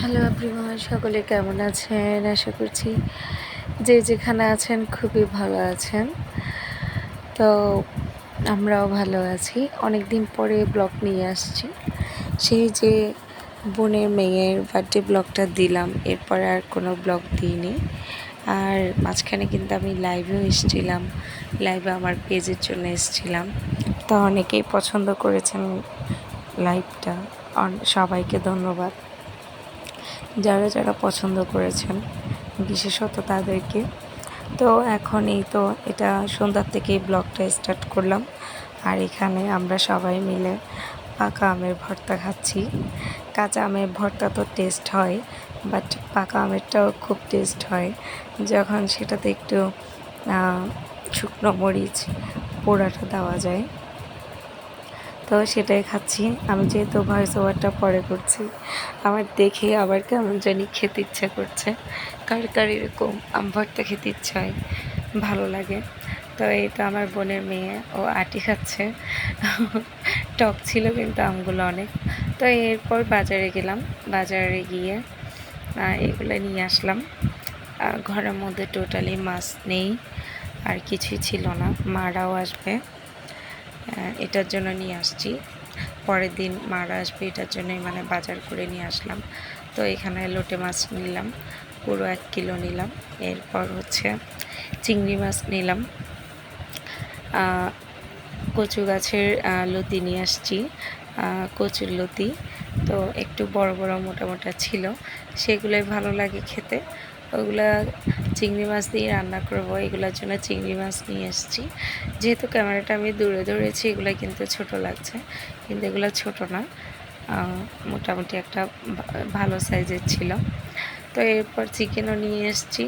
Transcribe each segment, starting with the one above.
Hello everyone, সকলে কেমন আছেন? আশা করছি যে যেখানে আছেন খুবই ভালো আছেন। তো আমরাও ভালো আছি। অনেক দিন পরে ব্লগ নিয়ে আসছি। সেই যে বোনের মেয়ের বার্থডে ব্লগটা দিলাম, এরপরে আর কোনো ব্লগ দিইনি। আর মাঝখানে কিন্তু আমি লাইভেও এসেছিলাম, লাইভে আমার পেজের জন্য এসেছিলাম। তো অনেকেই পছন্দ করেছেন লাইভটা, সবাইকে ধন্যবাদ যারা যারা পছন্দ করেছেন, বিশেষত তাদেরকে। তো এখন এই তো এটা সন্ধ্যার থেকেই ব্লগটা স্টার্ট করলাম। আর এখানে আমরা সবাই মিলে পাকা আমের ভর্তা খাচ্ছি। কাঁচা আমের ভর্তা তো টেস্ট হয়, বাট পাকা আমেরটাও খুব টেস্ট হয় যখন সেটাতে একটু শুকনো মরিচ পোড়াটা দেওয়া যায়। তো সেটাই খাচ্ছি। আমি যেহেতু ভয়েস ওভারটা পরে করছি, আমার দেখে আবার কেমন জানি খেতে ইচ্ছা করছে। কার কার এরকম আম ভর্তা খেতে ইচ্ছা হয়, ভালো লাগে। তো এই তো আমার বোনের মেয়ে, ও আটি খাচ্ছে। টক ছিল কিন্তু আমগুলো অনেক। তো এরপর বাজারে গেলাম, বাজারে গিয়ে এগুলো নিয়ে আসলাম। ঘরের মধ্যে টোটালি মাছ নেই, আর কিছুই ছিল না। মারাও আসবে, এটার জন্য নিয়ে আসছি। পরের দিন মারা আসবে, এটার জন্যই মানে বাজার করে নিয়ে আসলাম। তো এখানে লোটে মাছ নিলাম, পুরো 1 কিলো নিলাম। এরপর হচ্ছে চিংড়ি মাছ নিলাম। কচু গাছের লতি নিয়ে আসছি, কচুর লতি। তো একটু বড় বড় মোটা মোটা ছিল, সেগুলোই ভালো লাগে খেতে। ওগুলা চিংড়ি মাছ দিয়ে রান্না করব, এগুলোর জন্য চিংড়ি মাছ নিয়ে এসেছি। যেহেতু ক্যামেরাটা আমি দূরে ধরেছি, এগুলো কিন্তু ছোট লাগছে, কিন্তু এগুলো ছোট না, মোটামুটি একটা ভালো সাইজের ছিল। তো এরপর চিকেনও নিয়ে এসেছি,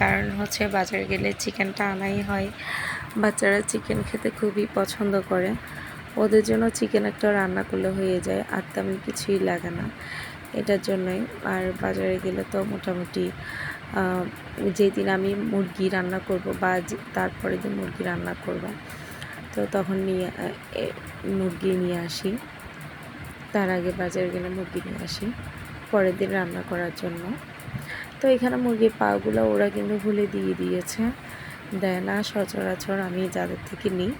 কারণ হচ্ছে বাজারে গেলে চিকেনটা আনাই হয়। বাচ্চারা চিকেন খেতে খুবই পছন্দ করে, ওদের জন্য চিকেন একটা রান্না করলে হয়ে যায়, আর তেমন কিছুই লাগে না, এটার জন্যই। আর বাজারে গেলে তো মোটামুটি যেদিন আমি মুরগি রান্না করব বা তারপরের দিন মুরগি রান্না করব, তো তখন মুরগি নিয়ে আসি। তার আগে বাজারে গেলে মুরগি নিয়ে আসি পরের দিন রান্না করার জন্য। তো এখানে মুরগির পাগুলো ওরা কিন্তু ভুলে দিয়ে দিয়েছে, দেয় না সচরাচর। আমি যাদের থেকে নিই,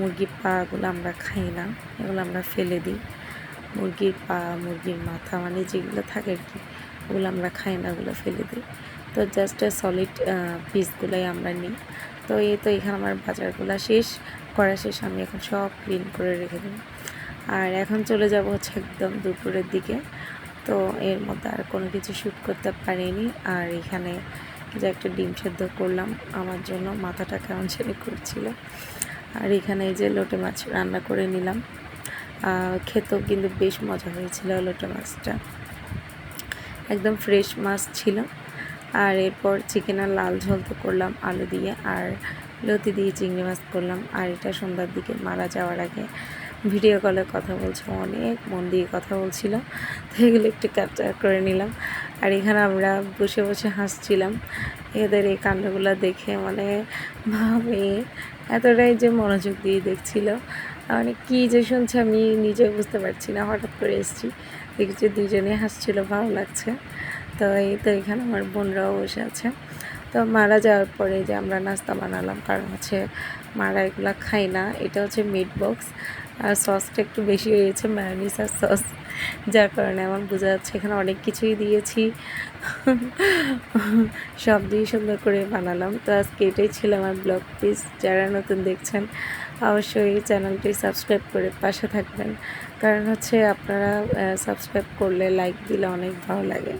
মুরগির পাগুলো আমরা খাই না, এগুলো আমরা ফেলে দিই। মুরগির পা, মুরগির মাথা, মানে যেগুলো থাকে আর কি, ওগুলো আমরা খাই না, ওগুলো ফেলে দিই। তো জাস্ট সলিড পিসগুলোই আমরা নিই। তো এই তো এখানে আমার বাজারগুলো শেষ করা শেষ, আমি এখন সব ক্লিন করে রেখে দিই। আর এখন চলে যাব হচ্ছে একদম দুপুরের দিকে। তো এর মধ্যে আর কোনো কিছু শ্যুট করতে পারিনি। আর এখানে যে একটা ডিম সেদ্ধ করলাম আমার জন্য, মাথাটা কেমন ছেড়ে করছিল। আর এখানে এই যে লোটে মাছ রান্না করে নিলাম, খেতেও কিন্তু বেশ মজা হয়েছিল। লোটে মাছটা একদম ফ্রেশ মাছ ছিল। আর এরপর চিকেনের লাল ঝোল তো করলাম আলু দিয়ে, আর লতি দিয়ে চিংড়ি মাছ করলাম। আর এটা সন্ধ্যার দিকে মারা যাওয়ার আগে ভিডিও কলে কথা বলছে, অনেক মন দিয়ে কথা বলছিল, তো এগুলো একটু ক্যাপচার করে নিলাম। আর এখানে আমরা বসে বসে হাসছিলাম এদের এই কাণ্ডগুলো দেখে, মানে ভাবে এতটাই যে মনোযোগ দিয়ে দেখছিল, মানে কী যে শুনছে আমি নিজেও বুঝতে পারছি না। হঠাৎ করে এসেছি, দেখছি দুজনে হাসছিল, ভালো লাগছে। তো এই তো এখানে আমার বোনরাও বসে আছে। তো মারা যাওয়ার পরে যে আমরা নাস্তা বানালাম, কারণ হচ্ছে মারা এগুলো খাই না। এটা হচ্ছে মিট বক্স, আর সসটা একটু বেশি হয়েছে, ম্যায়োনিজ আর সস, যার কারণে আমার বোঝা যাচ্ছে এখানে অনেক কিছুই দিয়েছি। সব দিয়ে সুন্দর করে বানালাম। তো আজকে এটাই ছিল আমার ব্লগ। প্লিজ যারা নতুন দেখছেন অবশ্যই চ্যানেলটি সাবস্ক্রাইব করে পাশে থাকবেন, কারণ হচ্ছে আপনারা সাবস্ক্রাইব করলে, লাইক দিলে অনেক ভালো লাগে।